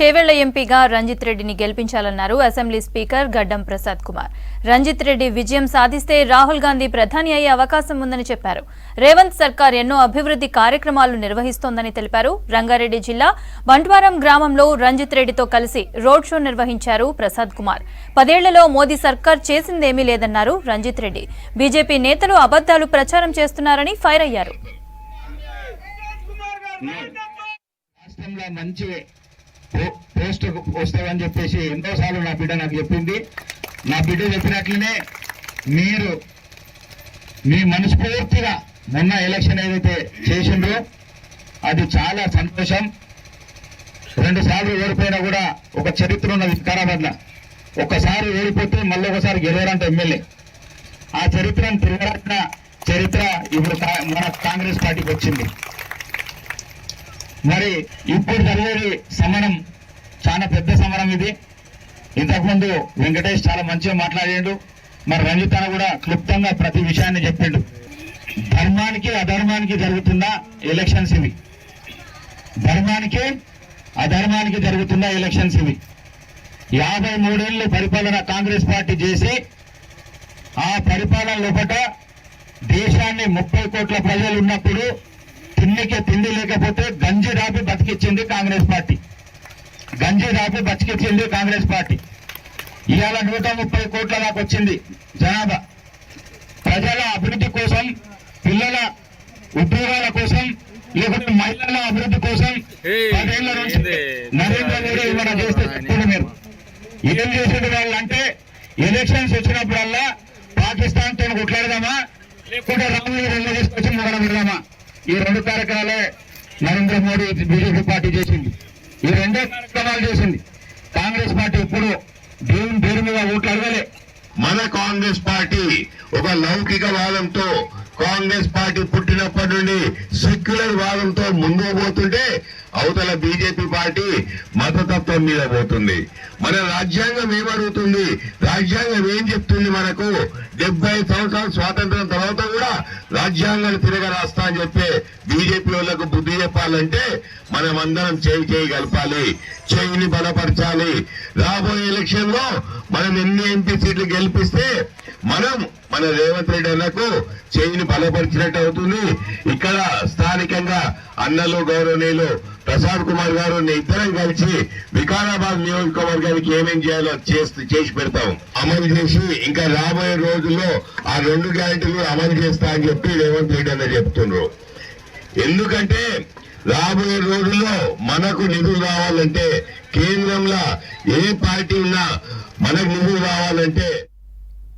చేవెళ్ల ఎంపీగా రంజిత్ రెడ్డిని గెలిపించాలన్నారు assembly speaker గడ్డం ప్రసాద్ కుమార్. రంజిత్ రెడ్డి విజయం సాధిస్తే రాహుల్ గాంధీ ప్రధాని అయ్యే అవకాశం ఉందని చెప్పారు. రేవంత్ సర్కార్ ఎన్నో అభివృద్ధి కార్యక్రమాలు నిర్వహిస్తోందని తెలిపారు. రంగారెడ్డి జిల్లా బంట్వారం గ్రామంలో రంజిత్ రెడ్డితో కలిసి రోడ్ షో నిర్వహించారు ప్రసాద్ కుమార్. 10 ఏళ్లలో మోదీ సర్కార్ చేసిందేమీ లేదన్నారు రంజిత్ రెడ్డి. బీజేపీ నేతలు అబద్దాలు ప్రచారం చేస్తున్నారని ఫైర్ అయ్యారు. పోస్ట్ వస్తావని చెప్పేసి ఎంతోసార్లు నా బిడ్డ నాకు చెప్పింది. నా బిడ్డ చెప్పినట్లనే మీరు మీ మనస్ఫూర్తిగా మొన్న ఎలక్షన్ ఏదైతే చేసిండ్రో అది చాలా సంతోషం. 2 సార్లు ఓడిపోయినా కూడా ఒక చరిత్ర ఉన్నది వికారాబాద్లో. ఒక్కసారి ఓడిపోతే మళ్ళీ ఒకసారి గెలవరంట ఎమ్మెల్యే. ఆ చరిత్రను తిరగరాసిన చరిత్ర ఇప్పుడు మన కాంగ్రెస్ పార్టీకి వచ్చింది. మరి ఇప్పుడు జరిగేది సమరం చాలా పెద్ద సమరం. ఇది ఇంతకుముందు వెంకటేష్ చాలా మంచిగా మాట్లాడాడు. మరి రంజిత్ అన్న కూడా క్లుప్తంగా ప్రతి విషయాన్ని చెప్పిండు. ధర్మానికి అధర్మానికి జరుగుతున్న ఎలక్షన్స్ ఇవి. ధర్మానికి అధర్మానికి జరుగుతున్న ఎలక్షన్స్ ఇవి. 53 ఏళ్ళు పరిపాలన కాంగ్రెస్ పార్టీ చేసి ఆ పరిపాలన లోపల దేశాన్ని 30 కోట్ల ప్రజలు ఉన్నప్పుడు తిండి లేకపోతే గంజి దాపి బతికిచ్చింది కాంగ్రెస్ పార్టీ. గంజి దాపి బతికిచ్చింది కాంగ్రెస్ పార్టీ. ఇవాళ 130 కోట్ల దాకా వచ్చింది జనాభా. ప్రజల అభివృద్ధి కోసం, పిల్లల ఉద్యోగాల కోసం, లేకపోతే మహిళల అభివృద్ధి కోసం 10 ఏళ్ల నుంచి నరేంద్ర మోడీ ఏమైనా చేస్తే చెప్పండి. మీరు ఏం చేసేది వాళ్ళంటే ఎలక్షన్స్ వచ్చినప్పుడల్లా పాకిస్తాన్ తో కొట్లాడదామా, లేకుంటే రాముని రెండు తీసుకొచ్చి మొదలు పెడదామా? ఈ 2 కార్యక్రమాలే నరేంద్ర మోడీ బీజేపీ పార్టీ చేసింది. ఈ 2 కార్యక్రమాలు చేసింది కాంగ్రెస్ పార్టీ. ఇప్పుడు దేవుని పేరు మీద ఓట్లు అడగలే. మన కాంగ్రెస్ పార్టీ ఒక లౌకిక వాదంతో, కాంగ్రెస్ పార్టీ పుట్టినప్పటి నుండి సెక్యులర్ వాదంతో ముందుకు పోతుంటే అవతల బీజేపీ పార్టీ మతతత్వం మీద పోతుంది. మన రాజ్యాంగం ఏమడుగుతుంది, రాజ్యాంగం ఏం చెప్తుంది? మనకు 70 సంవత్సరాల స్వాతంత్రం తర్వాత కూడా రాజ్యాంగాన్ని తిరగ రాస్తా అని చెప్పే బీజేపీ వాళ్ళకు బుద్ధి చెప్పాలంటే మనం అందరం చేయి కలపాలి, చేయిని బలపరచాలి. రాబోయే ఎలక్షన్ లో మనం ఎన్ని ఎంపీ సీట్లు గెలిపిస్తే మన రేవంత్ రెడ్డి అన్నకు చేయిని బలపరిచినట్టు అవుతుంది. ఇక్కడ స్థానికంగా అన్నలు గౌరవనీయులు ప్రసాద్ కుమార్ గారు ఇద్దరం కలిసి వికారాబాద్ నియోజకవర్గానికి ఏమేం చేయాలో చేసి పెడతాం, అమలు చేసి ఇంకా రాబోయే రోజుల్లో ఆ 2 గ్యారెంటీలు అమలు చేస్తా అని చెప్పి రేవంత్ రెడ్డి అన్న చెప్తున్నారు. ఎందుకంటే రాబోయే రోజుల్లో మనకు నిధులు రావాలంటే, కేంద్రంలో ఏ పార్టీ ఉన్నా మనకు నిధులు రావాలంటే